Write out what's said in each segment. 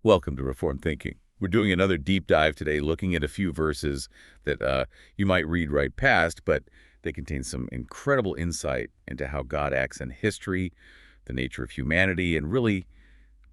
Welcome to Reformed Thinking. We're doing another deep dive today, looking at a few verses that you might read right past, but they contain some incredible insight into how God acts in history, the nature of humanity, and really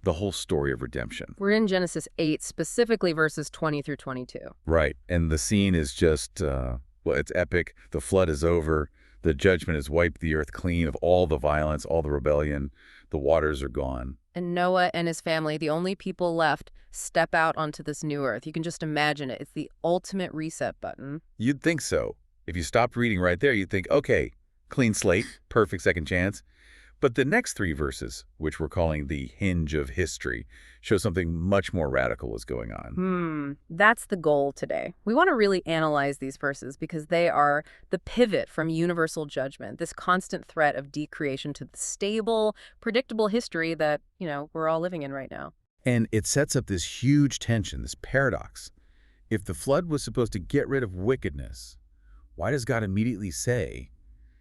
the whole story of redemption. We're in Genesis 8, specifically verses 20 through 22. Right, and the scene is just, well, it's epic. The flood is over. The judgment has wiped the earth clean of all the violence, all the rebellion. The waters are gone. And Noah and his family, the only people left, step out onto this new earth. You can just imagine it. It's the ultimate reset button. You'd think so. If you stopped reading right there, you'd think, okay, clean slate, perfect second chance. But the next three verses, which we're calling the hinge of history, show something much more radical is going on. That's the goal today. We want to really analyze these verses because they are the pivot from universal judgment, this constant threat of decreation, to the stable, predictable history that, we're all living in right now. And it sets up this huge tension, this paradox. If the flood was supposed to get rid of wickedness, why does God immediately say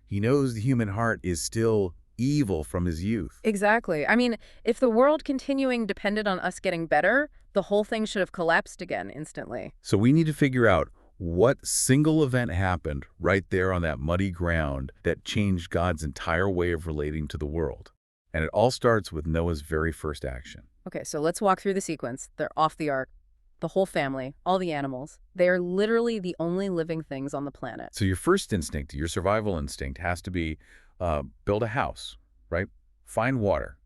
he knows the human heart is still evil from his youth? Exactly. I mean, if the world continuing depended on us getting better, the whole thing should have collapsed again instantly. So we need to figure out what single event happened right there on that muddy ground that changed God's entire way of relating to the world. And it all starts with Noah's very first action. Okay, so let's walk through the sequence. They're off the ark. The whole family, all the animals, they are literally the only living things on the planet. So your first instinct, your survival instinct, has to be build a house, right? Find water.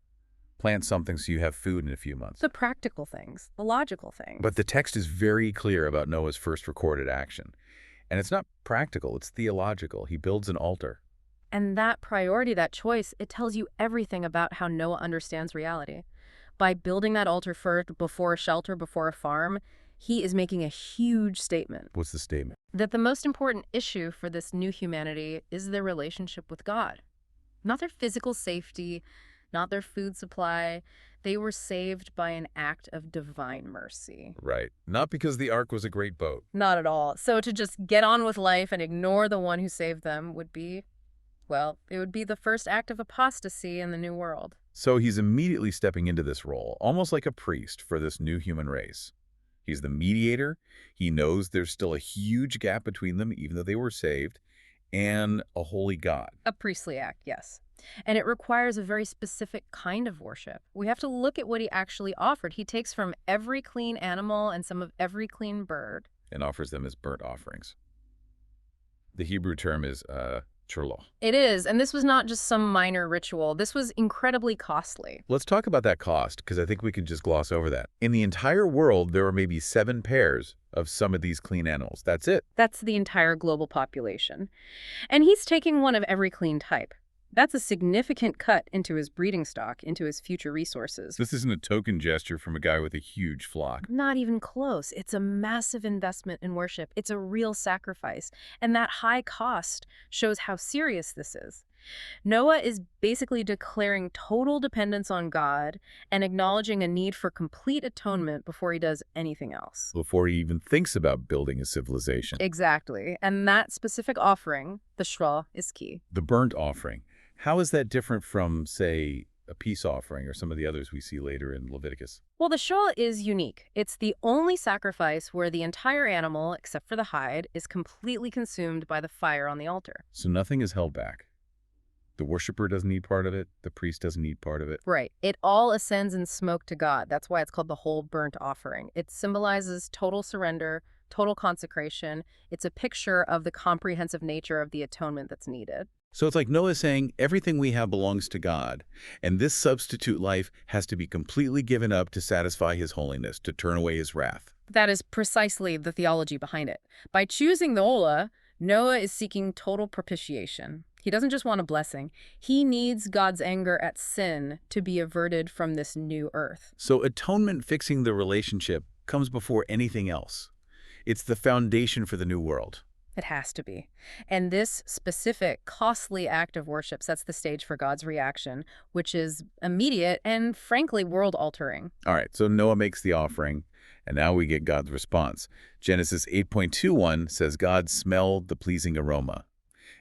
Plant something so you have food in a few months. The practical things, the logical things. But the text is very clear about Noah's first recorded action. And it's not practical, it's theological. He builds an altar. And that priority, that choice, it tells you everything about how Noah understands reality. By building that altar first, before a shelter, before a farm, he is making a huge statement. What's the statement? That the most important issue for this new humanity is their relationship with God. Not their physical safety, not their food supply. They were saved by an act of divine mercy. Right. Not because the ark was a great boat. Not at all. So to just get on with life and ignore the one who saved them would be, well, it would be the first act of apostasy in the new world. So he's immediately stepping into this role, almost like a priest for this new human race. He's the mediator. He knows there's still a huge gap between them, even though they were saved, and a holy God. A priestly act, yes. And it requires a very specific kind of worship. We have to look at what he actually offered. He takes from every clean animal and some of every clean bird. And offers them as burnt offerings. The Hebrew term is churlo. It is, and this was not just some minor ritual. This was incredibly costly. Let's talk about that cost, because I think we can just gloss over that. In the entire world, there are maybe 7 pairs of some of these clean animals. That's it. That's the entire global population. And he's taking one of every clean type. That's a significant cut into his breeding stock, into his future resources. This isn't a token gesture from a guy with a huge flock. Not even close. It's a massive investment in worship. It's a real sacrifice. And that high cost shows how serious this is. Noah is basically declaring total dependence on God and acknowledging a need for complete atonement before he does anything else. Before he even thinks about building a civilization. Exactly. And that specific offering, the shra, is key. The burnt offering. How is that different from, say, a peace offering or some of the others we see later in Leviticus? Well, the shra is unique. It's the only sacrifice where the entire animal, except for the hide, is completely consumed by the fire on the altar. So nothing is held back. The worshiper doesn't need part of it. The priest doesn't need part of it. Right. It all ascends in smoke to God. That's why it's called the whole burnt offering. It symbolizes total surrender, total consecration. It's a picture of the comprehensive nature of the atonement that's needed. So it's like Noah saying, everything we have belongs to God, and this substitute life has to be completely given up to satisfy his holiness, to turn away his wrath. That is precisely the theology behind it. By choosing the olah, Noah is seeking total propitiation. He doesn't just want a blessing. He needs God's anger at sin to be averted from this new earth. So atonement, fixing the relationship, comes before anything else. It's the foundation for the new world. It has to be. And this specific, costly act of worship sets the stage for God's reaction, which is immediate and, frankly, world-altering. All right, so Noah makes the offering, and now we get God's response. Genesis 8.21 says God smelled the pleasing aroma.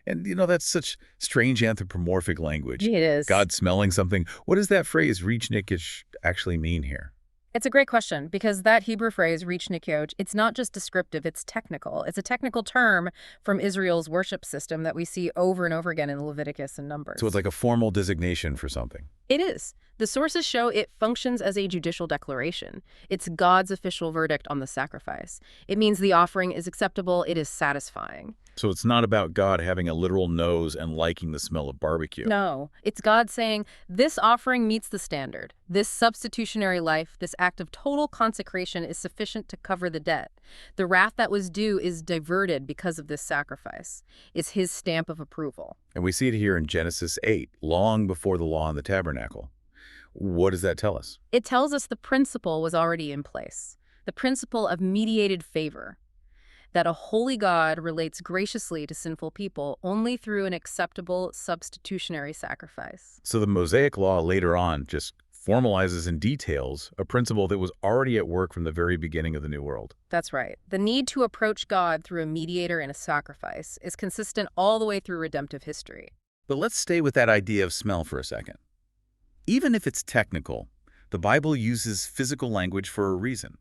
And, that's such strange anthropomorphic language. It is. God smelling something. What does that phrase, reachnikish, actually mean here? It's a great question because that Hebrew phrase, reach nikyoch, it's not just descriptive, it's technical. It's a technical term from Israel's worship system that we see over and over again in Leviticus and So it's Numbers. like a formal designation for something. It is. The sources show it functions as a judicial declaration. It's God's official verdict on the sacrifice. It means the offering is acceptable, it is satisfying. So it's not about God having a literal nose and liking the smell of barbecue. No, it's God saying, this offering meets the standard. This substitutionary life, this act of total consecration is sufficient to cover the debt. The wrath that was due is diverted because of this sacrifice. It's his stamp of approval. And we see it here in Genesis 8, long before the law in the tabernacle. What does that tell us? It tells us the principle was already in place. The principle of mediated favor. That a holy God relates graciously to sinful people only through an acceptable substitutionary sacrifice. So the Mosaic law later on just formalizes and details a principle that was already at work from the very beginning of the New World. That's right. The need to approach God through a mediator and a sacrifice is consistent all the way through redemptive history. But let's stay with that idea of smell for a second. Even if it's technical, the Bible uses physical language for a reason.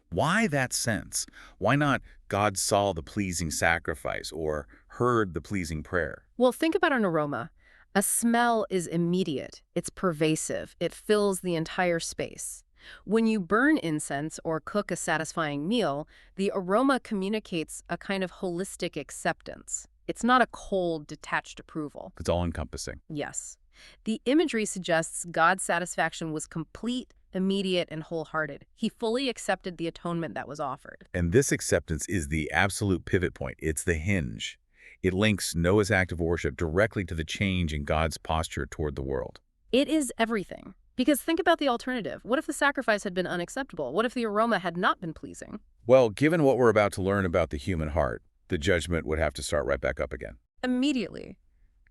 Why that sense? Why not God saw the pleasing sacrifice or heard the pleasing prayer? Well, think about an aroma. A smell is immediate. It's pervasive. It fills the entire space. When you burn incense or cook a satisfying meal, the aroma communicates a kind of holistic acceptance. It's not a cold, detached approval. It's all-encompassing. Yes. The imagery suggests God's satisfaction was complete, immediate, and wholehearted. He fully accepted the atonement that was offered. And this acceptance is the absolute pivot point. It's the hinge. It links Noah's act of worship directly to the change in God's posture toward the world. It is everything. Because think about the alternative. What if the sacrifice had been unacceptable? What if the aroma had not been pleasing? Well, given what we're about to learn about the human heart, the judgment would have to start right back up again. Immediately.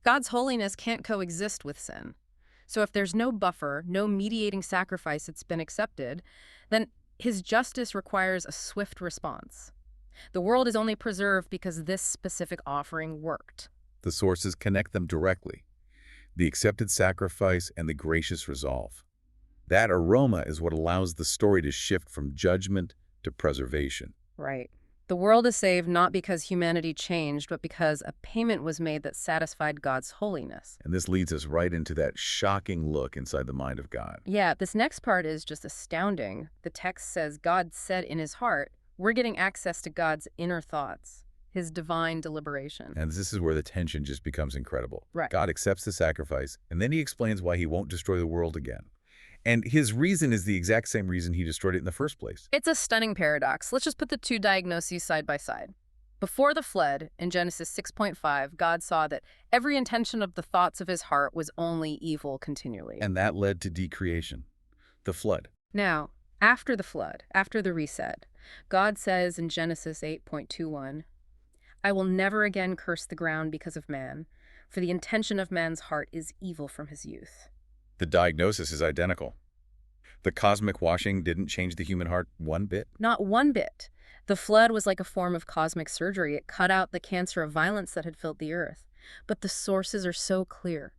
God's holiness can't coexist with sin. So if there's no buffer, no mediating sacrifice that's been accepted, then his justice requires a swift response. The world is only preserved because this specific offering worked. The sources connect them directly. The accepted sacrifice and the gracious resolve. That aroma is what allows the story to shift from judgment to preservation. Right. The world is saved not because humanity changed, but because a payment was made that satisfied God's holiness. And this leads us right into that shocking look inside the mind of God. Yeah, this next part is just astounding. The text says God said in his heart, we're getting access to God's inner thoughts, his divine deliberation. And this is where the tension just becomes incredible. Right. God accepts the sacrifice, and then he explains why he won't destroy the world again. And his reason is the exact same reason he destroyed it in the first place. It's a stunning paradox. Let's just put the two diagnoses side by side. Before the flood, in Genesis 6.5, God saw that every intention of the thoughts of his heart was only evil continually. And that led to decreation, the flood. Now, after the flood, after the reset, God says in Genesis 8.21, I will never again curse the ground because of man, for the intention of man's heart is evil from his youth. The diagnosis is identical. The cosmic washing didn't change the human heart one bit. Not one bit. The flood was like a form of cosmic surgery. It cut out the cancer of violence that had filled the earth. But the sources are so clear.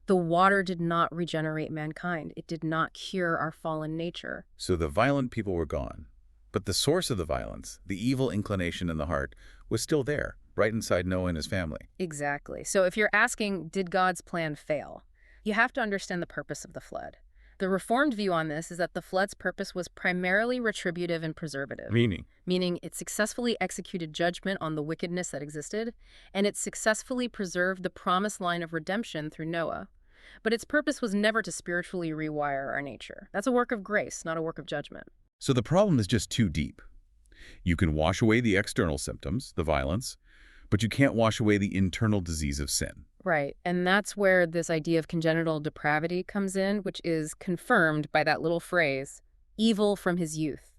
The water did not regenerate mankind. It did not cure our fallen nature. So the violent people were gone. But the source of the violence, the evil inclination in the heart, was still there, right inside Noah and his family. Exactly. So if you're asking, did God's plan fail? You have to understand the purpose of the flood. The Reformed view on this is that the flood's purpose was primarily retributive and preservative. Meaning it successfully executed judgment on the wickedness that existed, and it successfully preserved the promised line of redemption through Noah. But its purpose was never to spiritually rewire our nature. That's a work of grace, not a work of judgment. So the problem is just too deep. You can wash away the external symptoms, the violence, but you can't wash away the internal disease of sin. Right, and that's where this idea of congenital depravity comes in, which is confirmed by that little phrase, evil from his youth.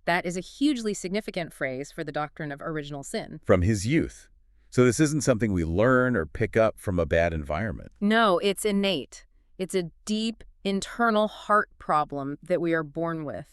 That is a hugely significant phrase for the doctrine of original sin. From his youth. So this isn't something we learn or pick up from a bad environment. No, it's innate. It's a deep, internal heart problem that we are born with.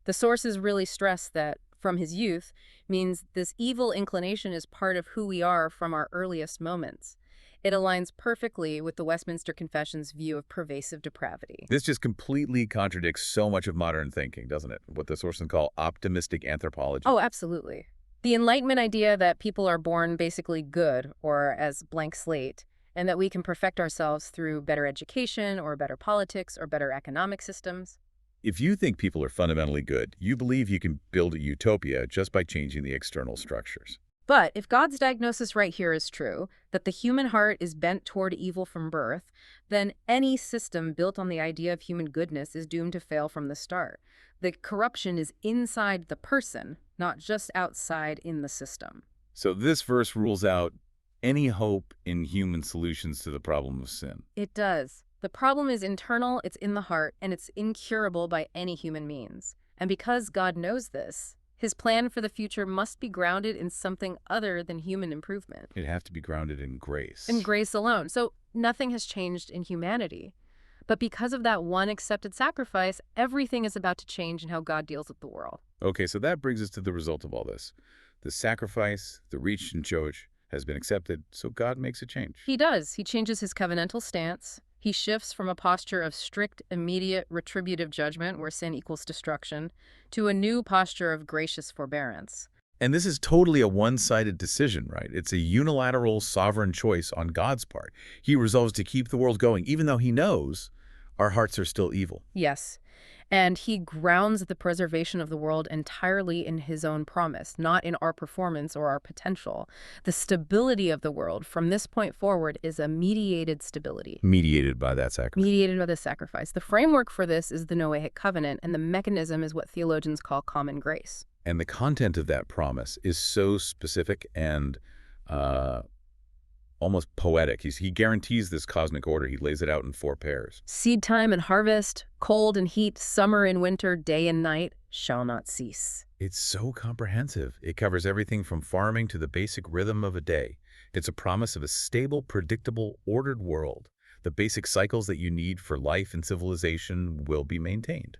The sources really stress that from his youth means this evil inclination is part of who we are from our earliest moments. It aligns perfectly with the Westminster Confession's view of pervasive depravity. This just completely contradicts so much of modern thinking, doesn't it? What the sources call optimistic anthropology. Oh, absolutely. The Enlightenment idea that people are born basically good or as blank slate, and that we can perfect ourselves through better education or better politics or better economic systems. If you think people are fundamentally good, you believe you can build a utopia just by changing the external structures. But if God's diagnosis right here is true, that the human heart is bent toward evil from birth, then any system built on the idea of human goodness is doomed to fail from the start. The corruption is inside the person, not just outside in the system. So this verse rules out any hope in human solutions to the problem of sin. It does. The problem is internal, it's in the heart, and it's incurable by any human means. And because God knows this, his plan for the future must be grounded in something other than human improvement. It'd have to be grounded in grace. In grace alone. So nothing has changed in humanity. But because of that one accepted sacrifice, everything is about to change in how God deals with the world. Okay, so that brings us to the result of all this. The sacrifice, the reach and choice, has been accepted, so God makes a change. He does. He changes his covenantal stance. He shifts from a posture of strict, immediate, retributive judgment, where sin equals destruction, to a new posture of gracious forbearance. And this is totally a one-sided decision, right? It's a unilateral, sovereign choice on God's part. He resolves to keep the world going, even though he knows our hearts are still evil. Yes. And he grounds the preservation of the world entirely in his own promise, not in our performance or our potential. The stability of the world from this point forward is a mediated stability. Mediated by that sacrifice. Mediated by the sacrifice. The framework for this is the Noahic covenant, and the mechanism is what theologians call common grace. And the content of that promise is so specific and almost poetic. He guarantees this cosmic order. He lays it out in 4 pairs. Seed time and harvest, cold and heat, summer and winter, day and night shall not cease. It's so comprehensive. It covers everything from farming to the basic rhythm of a day. It's a promise of a stable, predictable, ordered world. The basic cycles that you need for life and civilization will be maintained.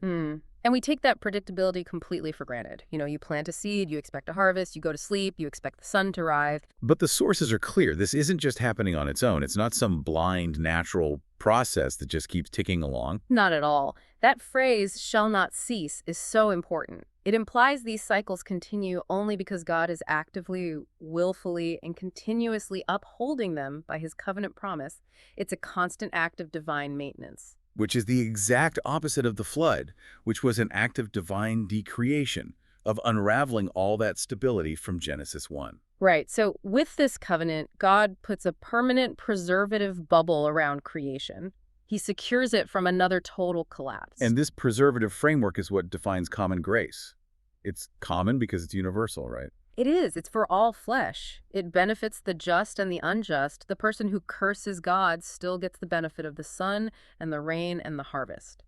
And we take that predictability completely for granted. You know, you plant a seed, you expect a harvest, you go to sleep, you expect the sun to rise. But the sources are clear. This isn't just happening on its own. It's not some blind, natural process that just keeps ticking along. Not at all. That phrase, shall not cease, is so important. It implies these cycles continue only because God is actively, willfully, and continuously upholding them by his covenant promise. It's a constant act of divine maintenance. Which is the exact opposite of the flood, which was an act of divine decreation, of unraveling all that stability from Genesis 1. Right. So with this covenant, God puts a permanent preservative bubble around creation. He secures it from another total collapse. And this preservative framework is what defines common grace. It's common because it's universal, right? It is. It's for all flesh. It benefits the just and the unjust. The person who curses God still gets the benefit of the sun and the rain and the harvest.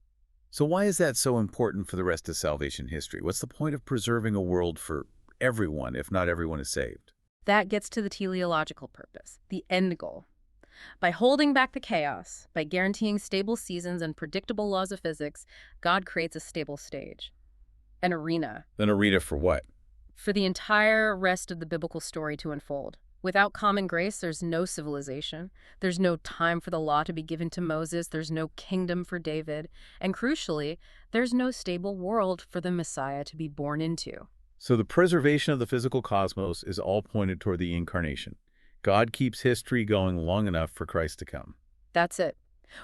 So why is that so important for the rest of salvation history? What's the point of preserving a world for everyone if not everyone is saved? That gets to the teleological purpose, the end goal. By holding back the chaos, by guaranteeing stable seasons and predictable laws of physics, God creates a stable stage, an arena. An arena for what? For the entire rest of the biblical story to unfold. Without common grace, there's no civilization. There's no time for the law to be given to Moses. There's no kingdom for David. And crucially, there's no stable world for the Messiah to be born into. So the preservation of the physical cosmos is all pointed toward the incarnation. God keeps history going long enough for Christ to come. That's it.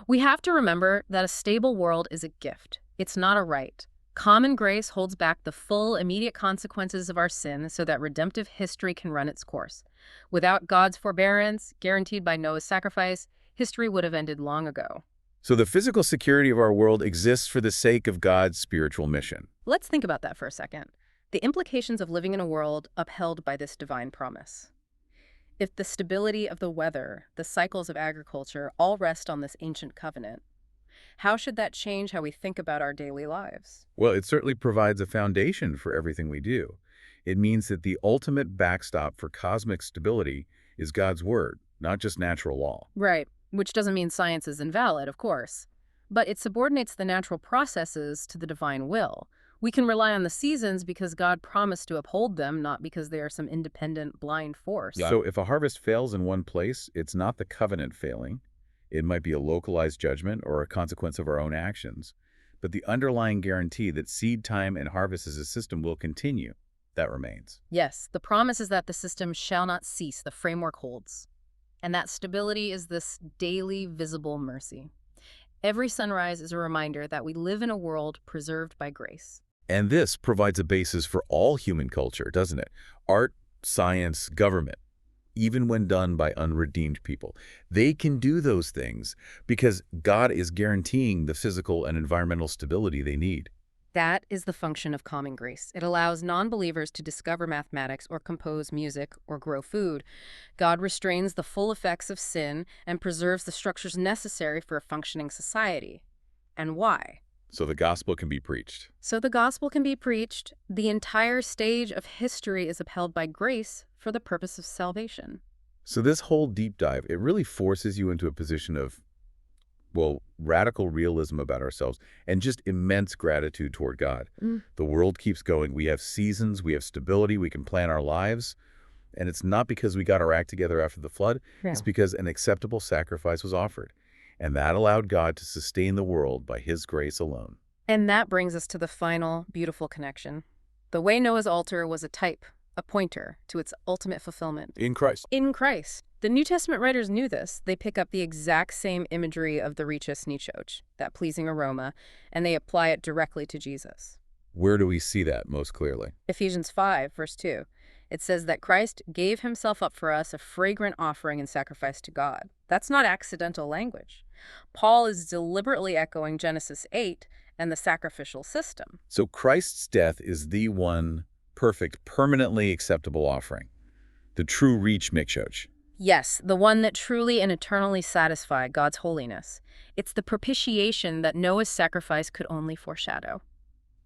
We have to remember that a stable world is a gift. It's not a right. Common grace holds back the full, immediate consequences of our sin so that redemptive history can run its course. Without God's forbearance, guaranteed by Noah's sacrifice, history would have ended long ago. So the physical security of our world exists for the sake of God's spiritual mission. Let's think about that for a second. The implications of living in a world upheld by this divine promise. If the stability of the weather, the cycles of agriculture, all rest on this ancient covenant, how should that change how we think about our daily lives? Well, it certainly provides a foundation for everything we do. It means that the ultimate backstop for cosmic stability is God's word, not just natural law. Right, which doesn't mean science is invalid, of course. But it subordinates the natural processes to the divine will, We can rely on the seasons because God promised to uphold them, not because they are some independent, blind force. So if a harvest fails in one place, it's not the covenant failing. It might be a localized judgment or a consequence of our own actions. But the underlying guarantee that seed time and harvest as a system will continue, that remains. Yes, the promise is that the system shall not cease, the framework holds. And that stability is this daily, visible mercy. Every sunrise is a reminder that we live in a world preserved by grace. And this provides a basis for all human culture, doesn't it? Art, science, government, even when done by unredeemed people. They can do those things because God is guaranteeing the physical and environmental stability they need. That is the function of common grace. It allows non-believers to discover mathematics or compose music or grow food. God restrains the full effects of sin and preserves the structures necessary for a functioning society. And why? So the gospel can be preached. So the gospel can be preached. The entire stage of history is upheld by grace for the purpose of salvation. So this whole deep dive, it really forces you into a position of, well, radical realism about ourselves and just immense gratitude toward God. The world keeps going. We have seasons, we have stability, we can plan our lives. And it's not because we got our act together after the flood. Yeah. It's because an acceptable sacrifice was offered. And that allowed God to sustain the world by his grace alone. And that brings us to the final beautiful connection. The way Noah's altar was a type, a pointer to its ultimate fulfillment. In Christ. In Christ. The New Testament writers knew this. They pick up the exact same imagery of the riches nichoj, that pleasing aroma, and they apply it directly to Jesus. Where do we see that most clearly? Ephesians 5, verse 2. It says that Christ gave himself up for us a fragrant offering and sacrifice to God. That's not accidental language. Paul is deliberately echoing Genesis 8 and the sacrificial system. So Christ's death is the one perfect, permanently acceptable offering. The true reach mikshoj. Yes, the one that truly and eternally satisfied God's holiness. It's the propitiation that Noah's sacrifice could only foreshadow.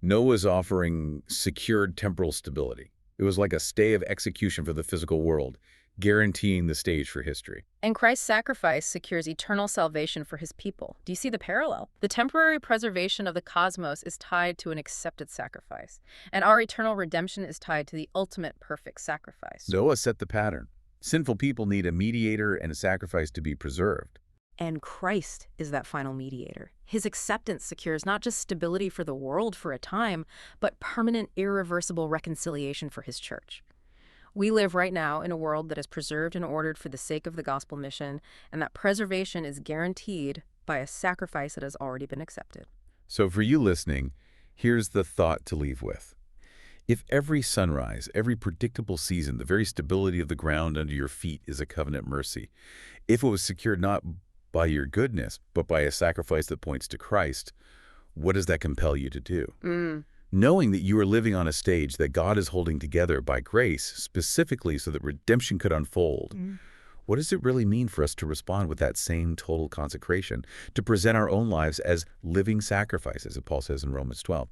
Noah's offering secured temporal stability. It was like a stay of execution for the physical world, guaranteeing the stage for history. And Christ's sacrifice secures eternal salvation for his people. Do you see the parallel? The temporary preservation of the cosmos is tied to an accepted sacrifice, and our eternal redemption is tied to the ultimate perfect sacrifice. Noah set the pattern. Sinful people need a mediator and a sacrifice to be preserved. And Christ is that final mediator. His acceptance secures not just stability for the world for a time, but permanent, irreversible reconciliation for his church. We live right now in a world that is preserved and ordered for the sake of the gospel mission, and that preservation is guaranteed by a sacrifice that has already been accepted. So for you listening, here's the thought to leave with. If every sunrise, every predictable season, the very stability of the ground under your feet is a covenant mercy, if it was secured not by your goodness, but by a sacrifice that points to Christ, what does that compel you to do? Knowing that you are living on a stage that God is holding together by grace, specifically so that redemption could unfold, what does it really mean for us to respond with that same total consecration, to present our own lives as living sacrifices, as Paul says in Romans 12?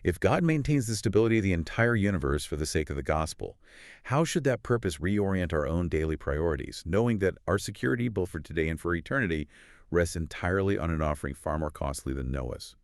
If God maintains the stability of the entire universe for the sake of the gospel, how should that purpose reorient our own daily priorities, knowing that our security, both for today and for eternity, rests entirely on an offering far more costly than Noah's?